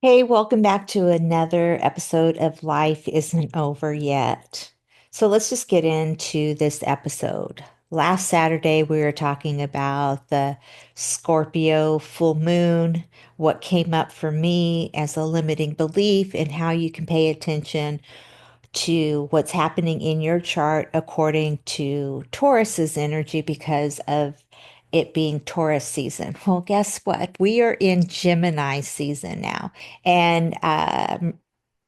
Hey, welcome back to another episode of Life Isn't Over Yet. So let's just get into this episode. Last Saturday, we were talking about the Scorpio full moon, what came up for me as a limiting belief, and how you can pay attention to what's happening in your chart according to Taurus's energy because of it being Taurus season. Well, guess what? We are in Gemini season now, and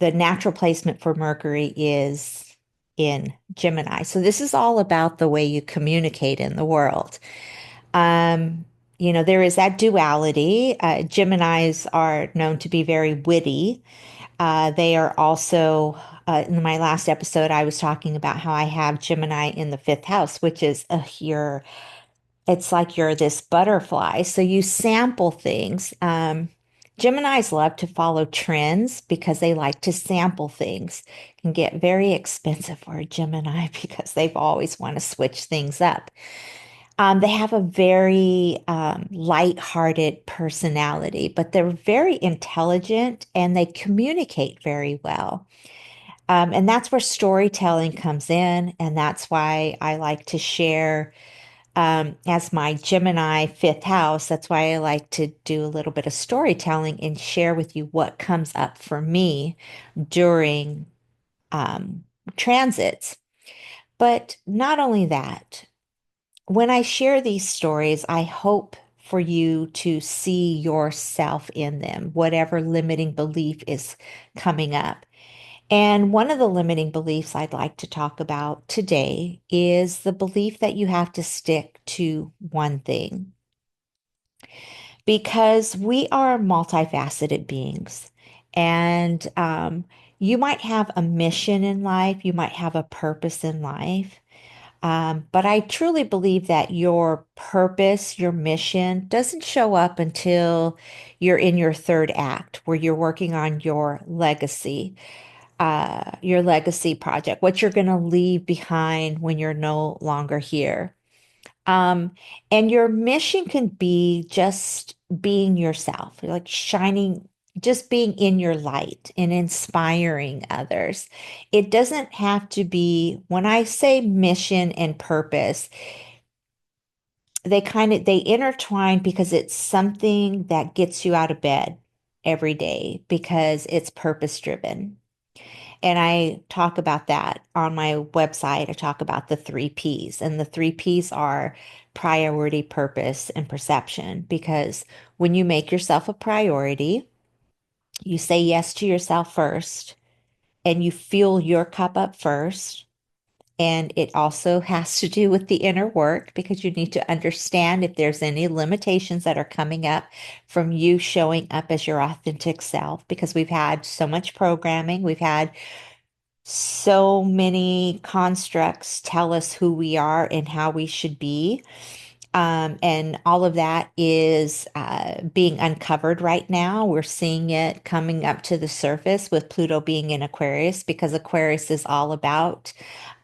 the natural placement for Mercury is in Gemini. So this is all about the way you communicate in the world. Um, there is that duality. Geminis are known to be very witty. They are also, in my last episode, I was talking about how I have Gemini in the fifth house, which is it's like you're this butterfly. So you sample things. Geminis love to follow trends because they like to sample things. It can get very expensive for a Gemini because they've always want to switch things up. They have a very light-hearted personality, but they're very intelligent and they communicate very well. And that's where storytelling comes in. And that's why I like to share, as my Gemini fifth house, that's why I like to do a little bit of storytelling and share with you what comes up for me during um, transits. But not only that, when I share these stories, I hope for you to see yourself in them, whatever limiting belief is coming up. And one of the limiting beliefs I'd like to talk about today is the belief that you have to stick to one thing because we are multifaceted beings. And you might have a mission in life, you might have a purpose in life. But I truly believe that your purpose, your mission doesn't show up until you're in your third act, where you're working on your legacy project, what you're going to leave behind when you're no longer here. Um, and your mission can be just being yourself, like shining, just being in your light and inspiring others. It doesn't have to be, when I say mission and purpose, they intertwine because it's something that gets you out of bed every day because it's purpose driven. And I talk about that on my website. I talk about the three P's, and the three P's are priority, purpose, and perception. Because when you make yourself a priority, you say yes to yourself first, and you fill your cup up first. And it also has to do with the inner work because you need to understand if there's any limitations that are coming up from you showing up as your authentic self. Because we've had so much programming, we've had so many constructs tell us who we are and how we should be. And all of that is being uncovered right now. We're seeing it coming up to the surface with Pluto being in Aquarius because Aquarius is all about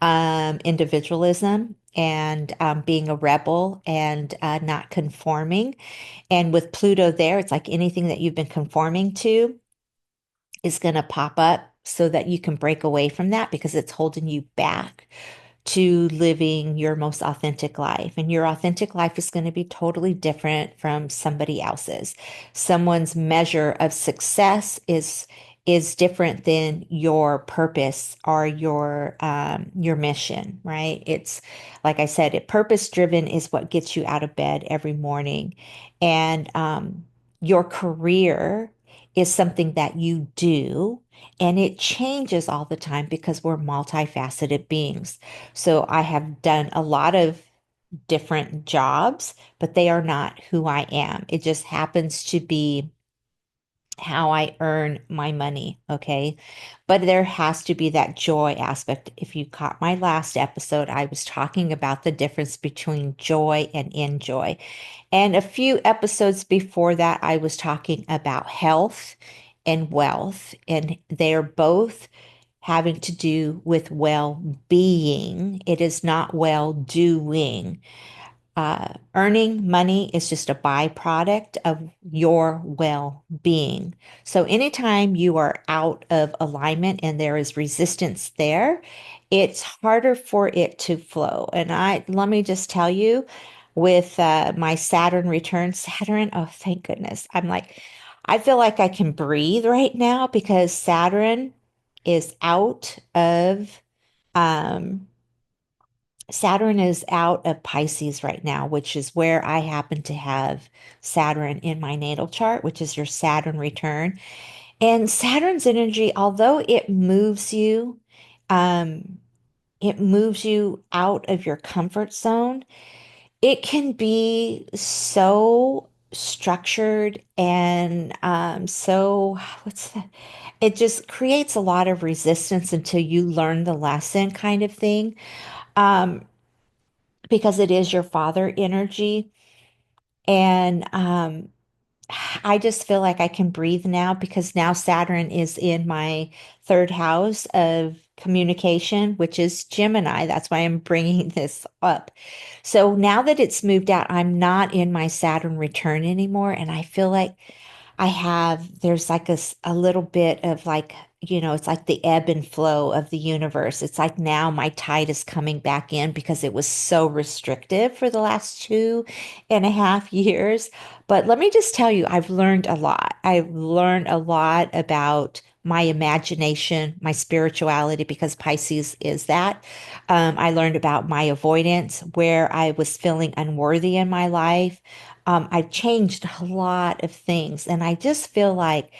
individualism and being a rebel and not conforming. And with Pluto there, it's like anything that you've been conforming to is going to pop up so that you can break away from that because it's holding you back to living your most authentic life. And your authentic life is going to be totally different from somebody else's. Someone's measure of success is different than your purpose or your mission, right? It's like I said, it purpose driven is what gets you out of bed every morning. And your career is something that you do and it changes all the time because we're multifaceted beings. So I have done a lot of different jobs, but they are not who I am. It just happens to be how I earn my money. Okay. But there has to be that joy aspect. If you caught my last episode, I was talking about the difference between joy and enjoy. And a few episodes before that, I was talking about health and wealth, and they're both having to do with well being. It is not well doing. Earning money is just a byproduct of your well-being. So anytime you are out of alignment and there is resistance there, it's harder for it to flow. And let me just tell you, with my Saturn return, Saturn, oh, thank goodness. I feel like I can breathe right now because is of, um, Saturn is out of Pisces right now, which is where I happen to have Saturn in my natal chart, which is your Saturn return. And Saturn's energy, although um, it moves you out of your comfort zone, it can be so structured and what's that? It just creates a lot of resistance until you learn the lesson kind of thing. Um, because it is your father energy. And I just feel like I can breathe now because now Saturn is in my third house of communication, which is Gemini. That's why I'm bringing this up. So now that it's moved out, I'm not in my Saturn return anymore. And I feel like there's like a little bit of like, it's like the ebb and flow of the universe. It's like now my tide is coming back in because it was so restrictive for the last 2.5 years. But let me just tell you, I've learned a lot. I've learned a lot about my imagination, my spirituality, because Pisces is that. I learned about my avoidance, where I was feeling unworthy in my life. I've changed a lot of things, and I just feel like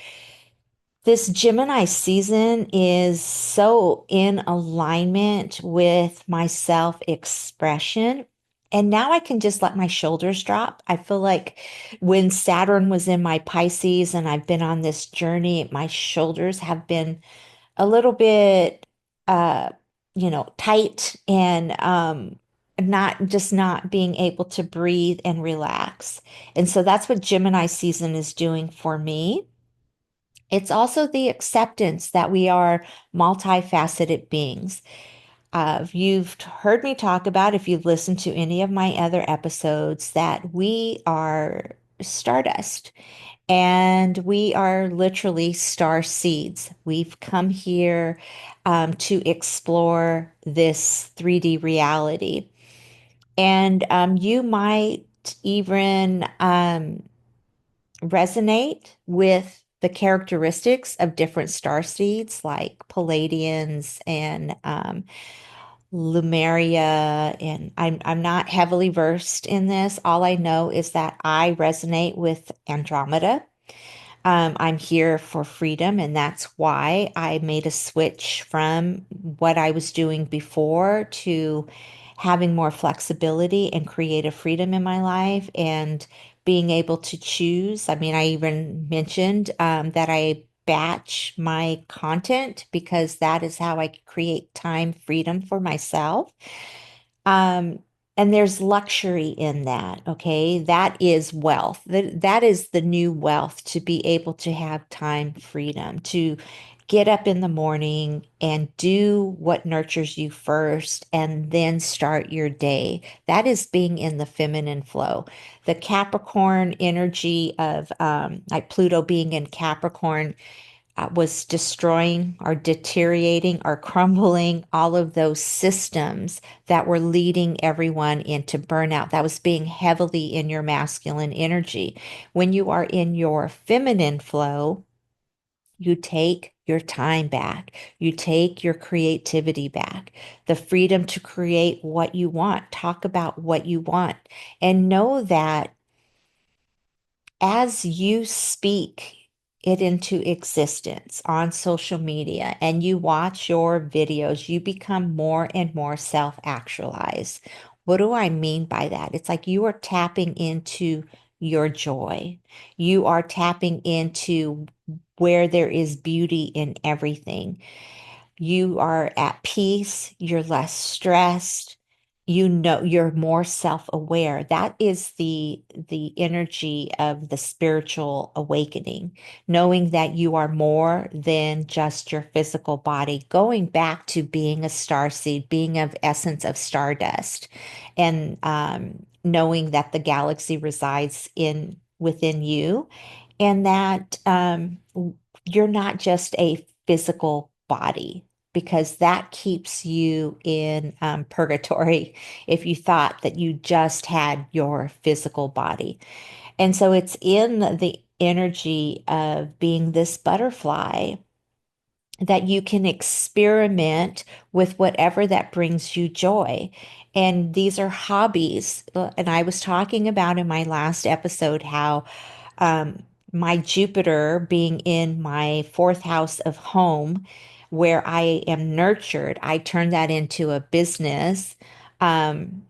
this Gemini season is so in alignment with my self expression. And now I can just let my shoulders drop. I feel like when Saturn was in my Pisces and I've been on this journey, my shoulders have been a little bit, uh, tight and not being able to breathe and relax. And so that's what Gemini season is doing for me. It's also the acceptance that we are multifaceted beings. You've heard me talk about, if you've listened to any of my other episodes, that we are stardust and we are literally star seeds. We've come here to explore this 3D reality. And you might even resonate with the characteristics of different star seeds like Palladians and Lumeria. And I'm not heavily versed in this. All I know is that I resonate with Andromeda. I'm here for freedom, and that's why I made a switch from what I was doing before to having more flexibility and creative freedom in my life and being able to choose. I mean, I even mentioned that I batch my content because that is how I create time freedom for myself. Um, and there's luxury in that, okay? That is wealth. That is the new wealth, to be able to have time freedom, to get up in the morning and do what nurtures you first and then start your day. That is being in the feminine flow. The Capricorn energy of like Pluto being in Capricorn was destroying or deteriorating or crumbling all of those systems that were leading everyone into burnout. That was being heavily in your masculine energy. When you are in your feminine flow, you take your time back. You take your creativity back, the freedom to create what you want, talk about what you want, and know that as you speak it into existence on social media and you watch your videos, you become more and more self-actualized. What do I mean by that? It's like you are tapping into your joy. You are tapping into where there is beauty in everything. You are at peace, you're less stressed, you're more self-aware. That is the energy of the spiritual awakening, knowing that you are more than just your physical body, going back to being a star seed, being of essence of stardust, and knowing that the galaxy resides in within you, and that you're not just a physical body, because that keeps you in purgatory if you thought that you just had your physical body. And so it's in the energy of being this butterfly that you can experiment with whatever that brings you joy. And these are hobbies. And I was talking about in my last episode how um, my Jupiter being in my fourth house of home, where I am nurtured, I turned that into a business. Um,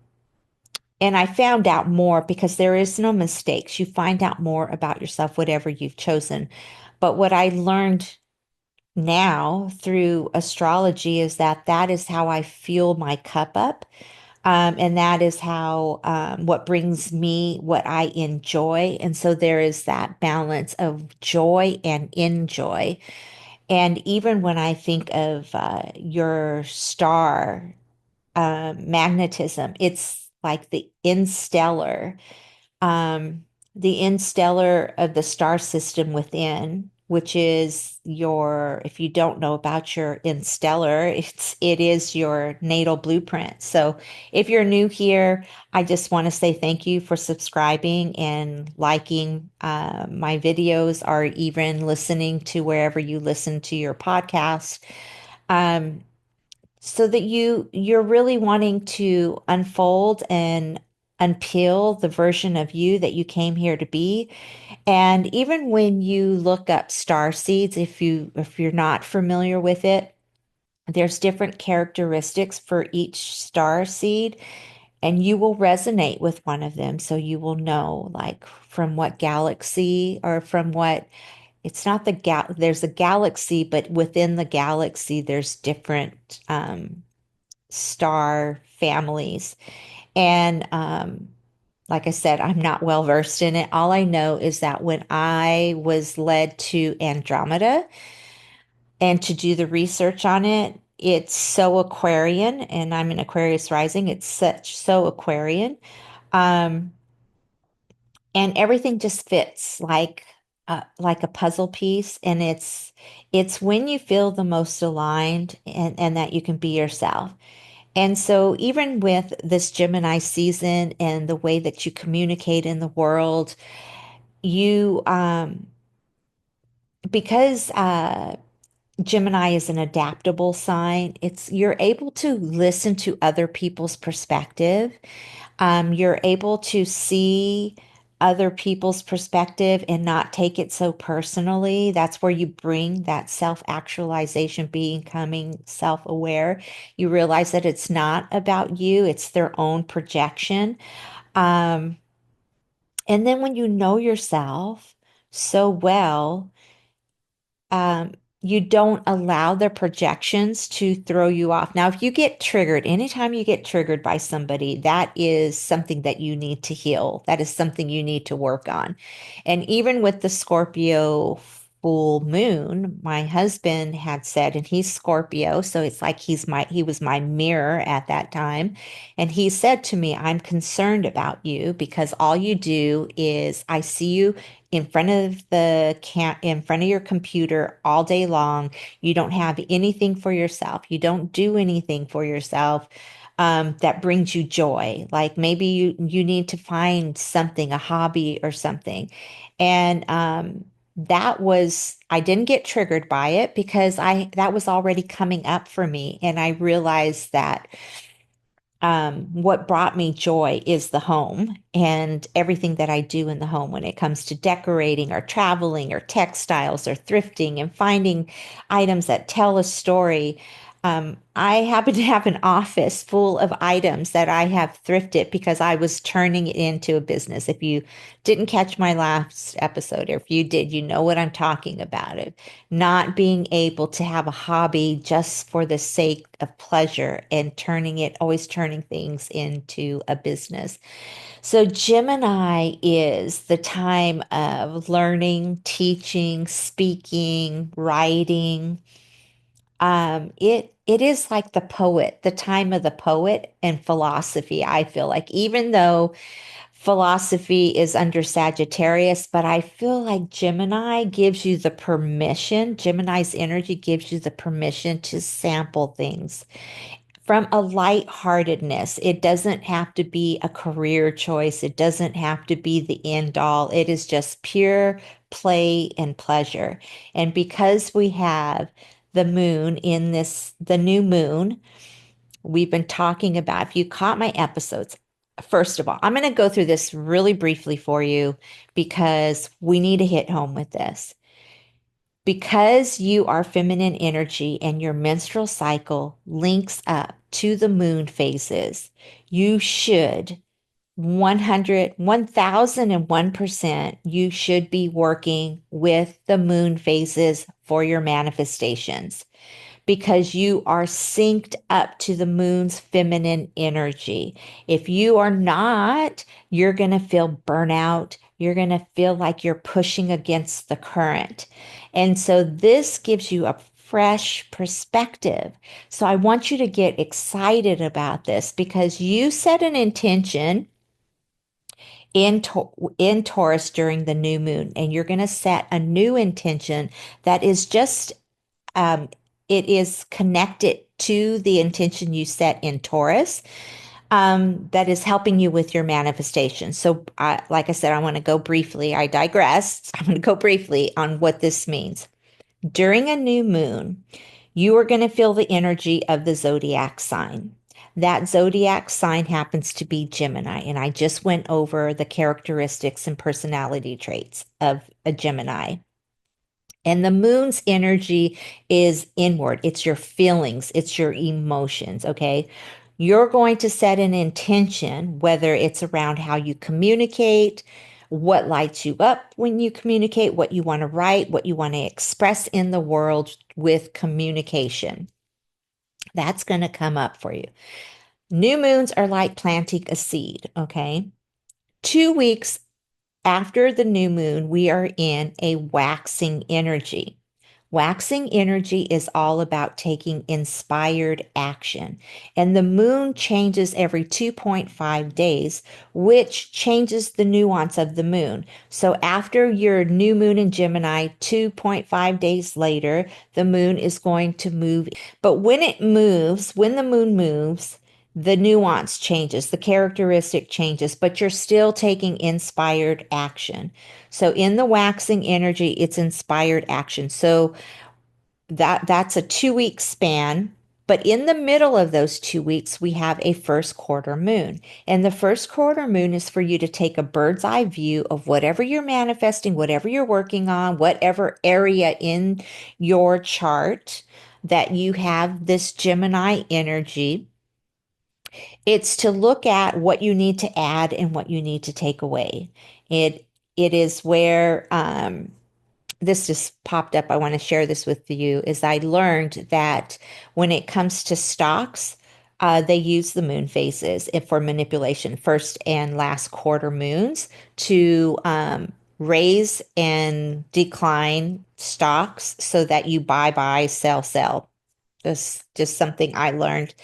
and I found out more because there is no mistakes. You find out more about yourself, whatever you've chosen. But what I learned now through astrology is that that is how I fuel my cup up. And that is how what brings me what I enjoy. And so there is that balance of joy and enjoy. And even when I think of your star magnetism, it's like um, the instellar of the star system within, which is your, if you don't know about your instellar, it is your natal blueprint. So if you're new here, I just want to say thank you for subscribing and liking my videos, or even listening to wherever you listen to your podcast. Um, so that you're really wanting to unfold and unpeel the version of you that you came here to be. And even when you look up star seeds, if you're not familiar with it, there's different characteristics for each star seed, and you will resonate with one of them. So you will know like from what galaxy, or from what, it's not there's a galaxy, but within the galaxy there's different star families. And like I said, I'm not well versed in it. All I know is that when I was led to Andromeda and to do the research on it, it's so Aquarian, and I'm an Aquarius rising. It's such so Aquarian. Um, and everything just fits like a puzzle piece. And it's when you feel the most aligned, and that you can be yourself. And so, even with this Gemini season and the way that you communicate in the world, you, because Gemini is an adaptable sign, you're able to listen to other people's perspective. You're able to see other people's perspective and not take it so personally. That's where you bring that self-actualization, becoming self-aware. You realize that it's not about you, it's their own projection. Um, and then when you know yourself so well, um, you don't allow their projections to throw you off. Now, if you get triggered, anytime you get triggered by somebody, that is something that you need to heal. That is something you need to work on. And even with the Scorpio full moon, my husband had said, and he's Scorpio, so it's like he was my mirror at that time. And he said to me, I'm concerned about you because all you do is I see you in front of your computer all day long. You don't have anything for yourself. You don't do anything for yourself that brings you joy. Like maybe you need to find something, a hobby or something. And I didn't get triggered by it because I that was already coming up for me, and I realized that what brought me joy is the home and everything that I do in the home when it comes to decorating or traveling or textiles or thrifting and finding items that tell a story. I happen to have an office full of items that I have thrifted because I was turning it into a business. If you didn't catch my last episode, or if you did, you know what I'm talking about. It not being able to have a hobby just for the sake of pleasure, and always turning things into a business. So Gemini is the time of learning, teaching, speaking, writing. It it is like the poet, the time of the poet and philosophy. I feel like, even though philosophy is under Sagittarius, but I feel like Gemini gives you the permission, Gemini's energy gives you the permission to sample things from a lightheartedness. It doesn't have to be a career choice. It doesn't have to be the end all. It is just pure play and pleasure. And because we have the moon in this, the new moon, we've been talking about, if you caught my episodes, first of all, I'm going to go through this really briefly for you because we need to hit home with this. Because you are feminine energy and your menstrual cycle links up to the moon phases, you should 1001%, you should be working with the moon phases for your manifestations because you are synced up to the moon's feminine energy. If you are not, you're going to feel burnout. You're going to feel like you're pushing against the current. And so this gives you a fresh perspective. So I want you to get excited about this because you set an intention in Taurus during the new moon, and you're going to set a new intention that is just um, it is connected to the intention you set in Taurus, that is helping you with your manifestation. So, like I said, I want to go briefly. I digress. I'm going to go briefly on what this means. During a new moon, you are going to feel the energy of the zodiac sign. That zodiac sign happens to be Gemini, and I just went over the characteristics and personality traits of a Gemini. And the moon's energy is inward. It's your feelings, it's your emotions, okay? You're going to set an intention, whether it's around how you communicate, what lights you up when you communicate, what you want to write, what you want to express in the world with communication. That's going to come up for you. New moons are like planting a seed, okay? 2 weeks after the new moon, we are in a waxing energy. Waxing energy is all about taking inspired action. And the moon changes every 2.5 days, which changes the nuance of the moon. So after your new moon in Gemini, 2.5 days later, the moon is going to move. But when it moves, when the moon moves, the nuance changes, the characteristic changes, but you're still taking inspired action. So in the waxing energy, it's inspired action. So that's a 2 week span. But in the middle of those 2 weeks, we have a first quarter moon. And the first quarter moon is for you to take a bird's eye view of whatever you're manifesting, whatever you're working on, whatever area in your chart that you have this Gemini energy. It's to look at what you need to add and what you need to take away. It is where this just popped up. I want to share this with you. Is I learned that when it comes to stocks, they use the moon phases for manipulation, first and last quarter moons, to raise and decline stocks so that you buy, sell, sell. That's just something I learned.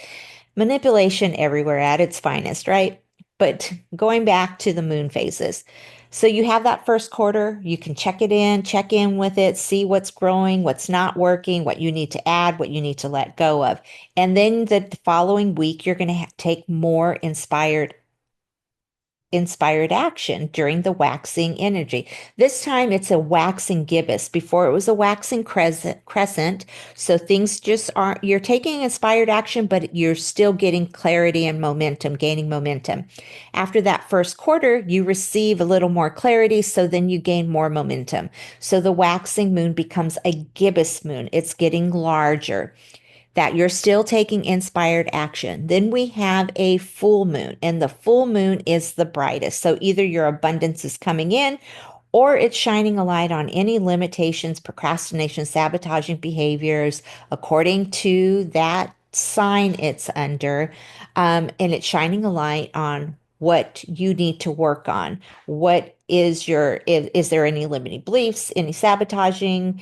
Manipulation everywhere at its finest, right? But going back to the moon phases. So you have that first quarter, you can check in with it, see what's growing, what's not working, what you need to add, what you need to let go of. And then the following week, you're going to take more inspired action during the waxing energy. This time it's a waxing gibbous. Before it was a waxing crescent. So things just aren't, you're taking inspired action, but you're still getting clarity and momentum, gaining momentum. After that first quarter, you receive a little more clarity. So then you gain more momentum. So the waxing moon becomes a gibbous moon. It's getting larger, that you're still taking inspired action. Then we have a full moon, and the full moon is the brightest. So either your abundance is coming in or it's shining a light on any limitations, procrastination, sabotaging behaviors according to that sign it's under. And it's shining a light on what you need to work on. What is is there any limiting beliefs, any sabotaging?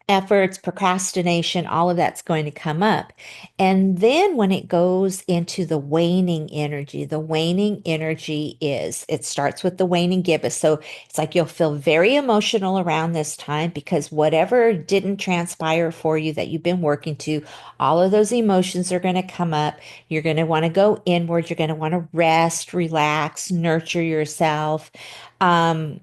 efforts, procrastination, all of that's going to come up. And then when it goes into the waning energy is it starts with the waning gibbous. So it's like you'll feel very emotional around this time because whatever didn't transpire for you that you've been working to, all of those emotions are going to come up. You're going to want to go inward. You're going to want to rest, relax, nurture yourself. Um,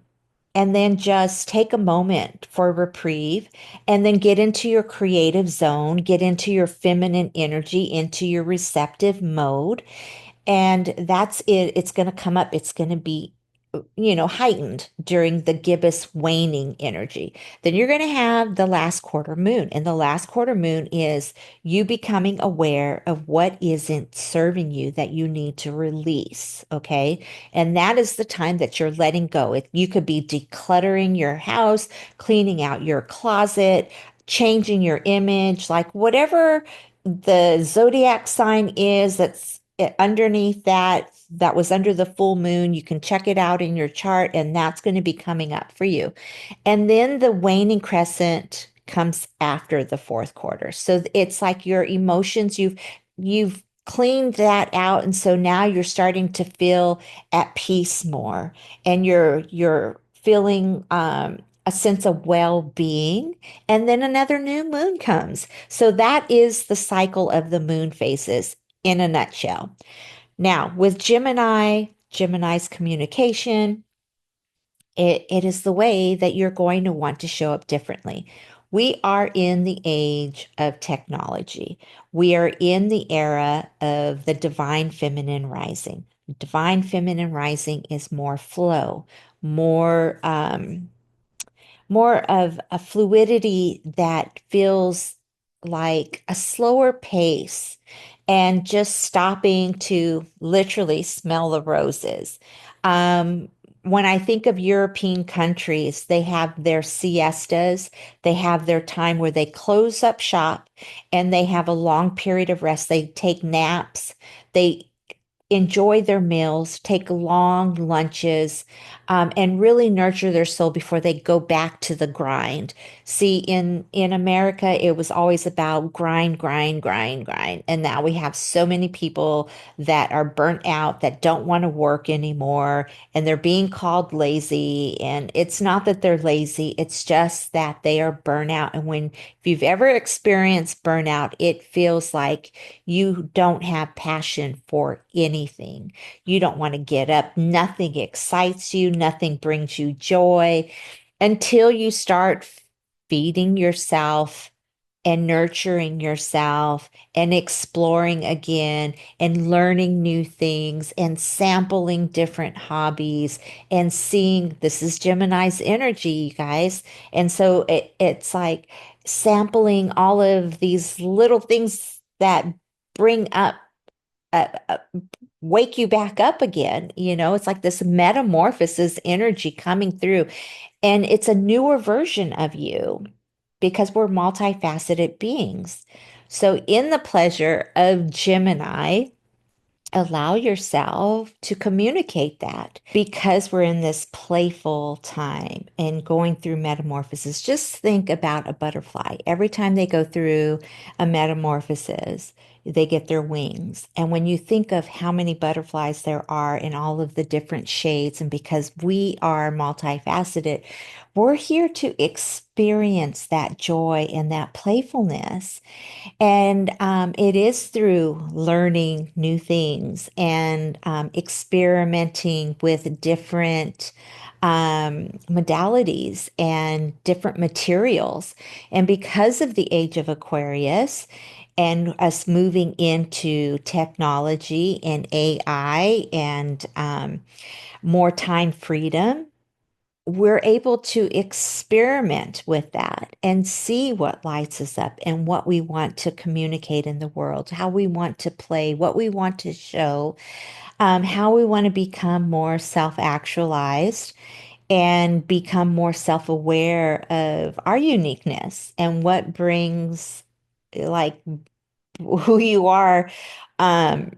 and then just take a moment for reprieve and then get into your creative zone, get into your feminine energy, into your receptive mode. And that's it. It's going to come up. It's going to be, heightened during the gibbous waning energy. Then you're going to have the last quarter moon. And the last quarter moon is you becoming aware of what isn't serving you that you need to release. Okay. And that is the time that you're letting go. You could be decluttering your house, cleaning out your closet, changing your image, like whatever the zodiac sign is that's underneath that was under the full moon. You can check it out in your chart, and that's going to be coming up for you. And then the waning crescent comes after the fourth quarter. So it's like your emotions, you've cleaned that out, and so now you're starting to feel at peace more, and you're feeling a sense of well-being. And then another new moon comes. So that is the cycle of the moon phases in a nutshell. Now, with Gemini's communication, it is the way that you're going to want to show up differently. We are in the age of technology. We are in the era of the divine feminine rising. Divine feminine rising is more flow, more more of a fluidity that feels like a slower pace and just stopping to literally smell the roses. Um, when I think of European countries, they have their siestas, they have their time where they close up shop and they have a long period of rest. They take naps, they enjoy their meals, take long lunches, and really nurture their soul before they go back to the grind. See, in America, it was always about grind, grind, grind, grind, and now we have so many people that are burnt out that don't want to work anymore, and they're being called lazy. And it's not that they're lazy; it's just that they are burnt out. And if you've ever experienced burnout, it feels like you don't have passion for anything. You don't want to get up. Nothing excites you. Nothing brings you joy until you start feeding yourself and nurturing yourself and exploring again and learning new things and sampling different hobbies and seeing this is Gemini's energy, you guys. And so it's like sampling all of these little things that bring up uh, wake you back up again. It's like this metamorphosis energy coming through, and it's a newer version of you because we're multifaceted beings. So, in the pleasure of Gemini, allow yourself to communicate that because we're in this playful time and going through metamorphosis. Just think about a butterfly. Every time they go through a metamorphosis, they get their wings. And when you think of how many butterflies there are in all of the different shades, and because we are multifaceted, we're here to experience that joy and that playfulness. And it is through learning new things and experimenting with different modalities and different materials. And because of the age of Aquarius and us moving into technology and AI and more time freedom, we're able to experiment with that and see what lights us up and what we want to communicate in the world, how we want to play, what we want to show, how we want to become more self-actualized and become more self-aware of our uniqueness and what brings like who you are um,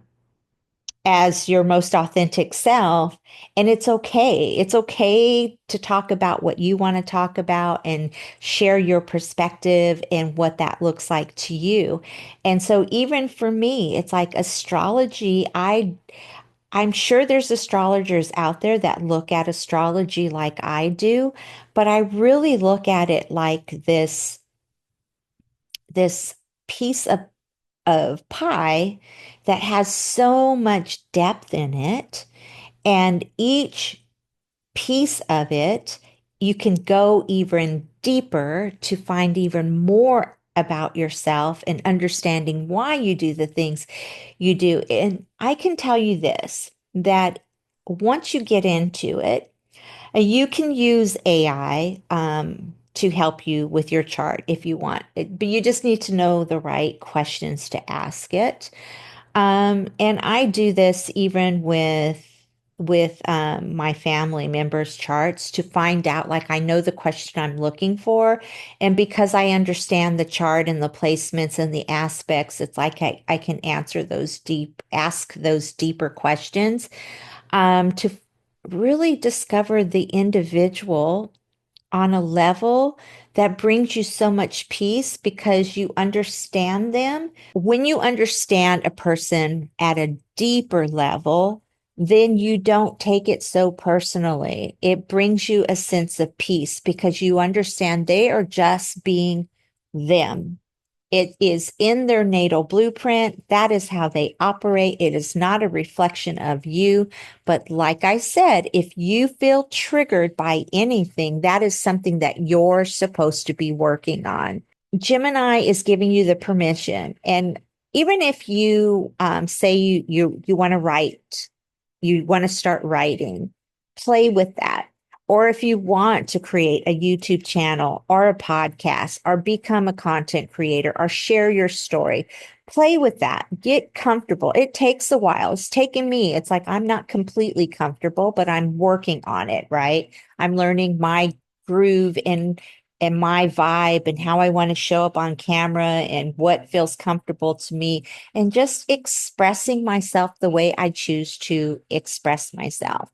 as your most authentic self. And it's okay. It's okay to talk about what you want to talk about and share your perspective and what that looks like to you. And so even for me, it's like astrology, I'm sure there's astrologers out there that look at astrology like I do, but I really look at it like this piece of pie that has so much depth in it. And each piece of it, you can go even deeper to find even more about yourself and understanding why you do the things you do. And I can tell you this, that once you get into it, you can use AI to help you with your chart if you want, but you just need to know the right questions to ask it. And I do this even with my family members' charts to find out, like I know the question I'm looking for, and because I understand the chart and the placements and the aspects, it's like I can ask those deeper questions to really discover the individual on a level that brings you so much peace because you understand them. When you understand a person at a deeper level, then you don't take it so personally. It brings you a sense of peace because you understand they are just being them. It is in their natal blueprint. That is how they operate. It is not a reflection of you. But like I said, if you feel triggered by anything, that is something that you're supposed to be working on. Gemini is giving you the permission. And even if you say you want to write, you want to start writing, play with that. Or if you want to create a YouTube channel or a podcast or become a content creator or share your story, play with that. Get comfortable. It takes a while. It's taken me. It's like I'm not completely comfortable, but I'm working on it, right? I'm learning my groove and my vibe and how I want to show up on camera and what feels comfortable to me and just expressing myself the way I choose to express myself.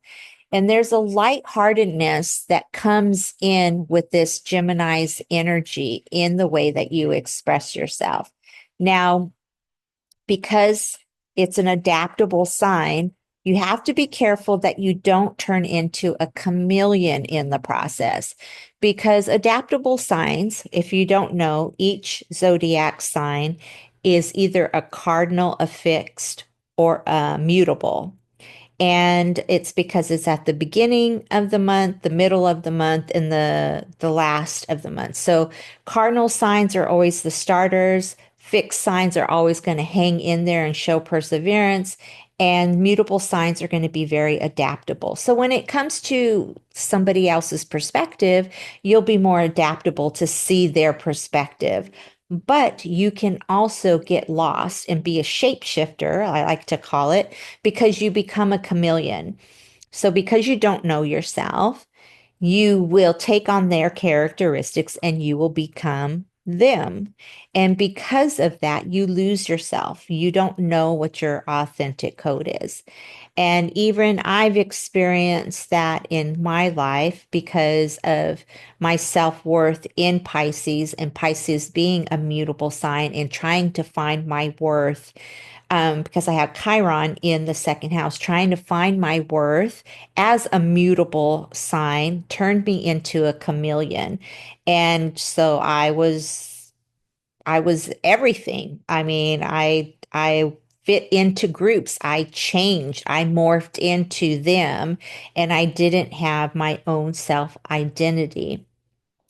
And there's a lightheartedness that comes in with this Gemini's energy in the way that you express yourself. Now, because it's an adaptable sign, you have to be careful that you don't turn into a chameleon in the process. Because adaptable signs, if you don't know, each zodiac sign is either a cardinal, a fixed, or a mutable. And it's because it's at the beginning of the month, the middle of the month, and the last of the month. So cardinal signs are always the starters. Fixed signs are always going to hang in there and show perseverance. And mutable signs are going to be very adaptable. So when it comes to somebody else's perspective, you'll be more adaptable to see their perspective. But you can also get lost and be a shapeshifter, I like to call it, because you become a chameleon. So because you don't know yourself, you will take on their characteristics and you will become them. And because of that, you lose yourself. You don't know what your authentic code is. And even I've experienced that in my life because of my self-worth in Pisces and Pisces being a mutable sign and trying to find my worth because I have Chiron in the second house, trying to find my worth as a mutable sign turned me into a chameleon. And so I was everything. I mean, I fit into groups. I changed. I morphed into them and I didn't have my own self identity.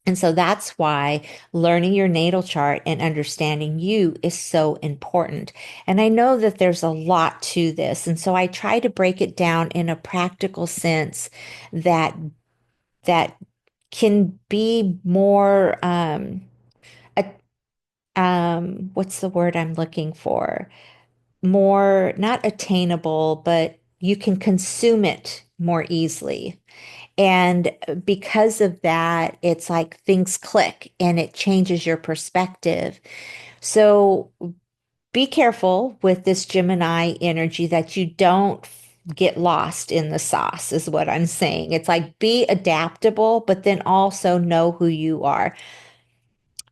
And so that's why learning your natal chart and understanding you is so important. And I know that there's a lot to this. And so I try to break it down in a practical sense that that can be more a, what's the word I'm looking for? More not attainable, but you can consume it more easily. And because of that, it's like things click and it changes your perspective. So be careful with this Gemini energy that you don't get lost in the sauce, is what I'm saying. It's like be adaptable, but then also know who you are.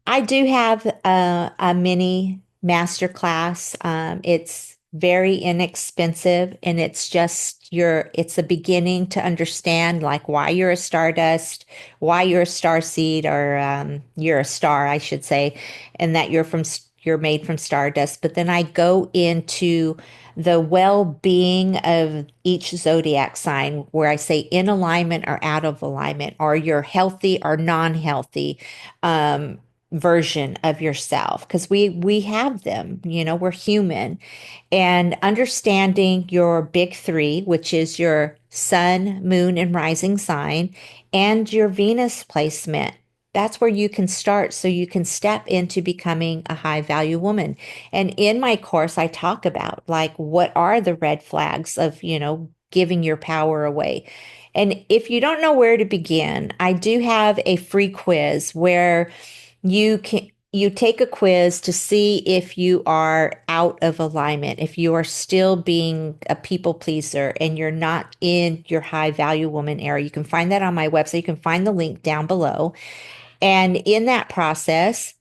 I do have a mini master class. It's very inexpensive and it's just it's a beginning to understand like why you're a stardust, why you're a star seed, or you're a star, I should say, and that you're made from stardust. But then I go into the well-being of each zodiac sign where I say in alignment or out of alignment, or you're healthy or non-healthy. Version of yourself, because we have them, we're human. And understanding your big three, which is your sun, moon, and rising sign, and your Venus placement. That's where you can start so you can step into becoming a high value woman. And in my course, I talk about like what are the red flags of, giving your power away. And if you don't know where to begin, I do have a free quiz where you take a quiz to see if you are out of alignment, if you are still being a people pleaser and you're not in your high value woman area. You can find that on my website. You can find the link down below. And in that process,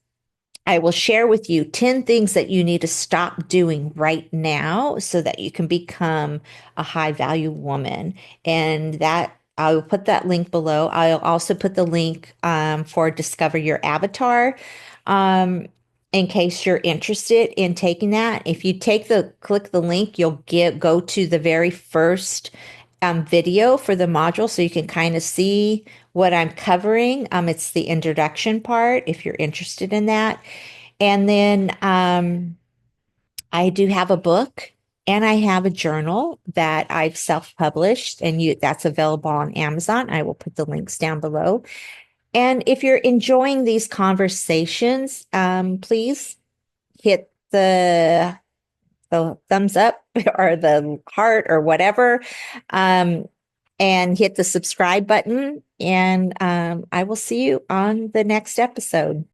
I will share with you 10 things that you need to stop doing right now so that you can become a high value woman. And that I'll put that link below. I'll also put the link for Discover Your Avatar in case you're interested in taking that. If you click the link, you'll go to the very first video for the module so you can kind of see what I'm covering. It's the introduction part if you're interested in that. And then I do have a book and I have a journal that I've self-published and that's available on Amazon. I will put the links down below. And if you're enjoying these conversations, please hit the thumbs up or the heart or whatever, um, and hit the subscribe button. And I will see you on the next episode.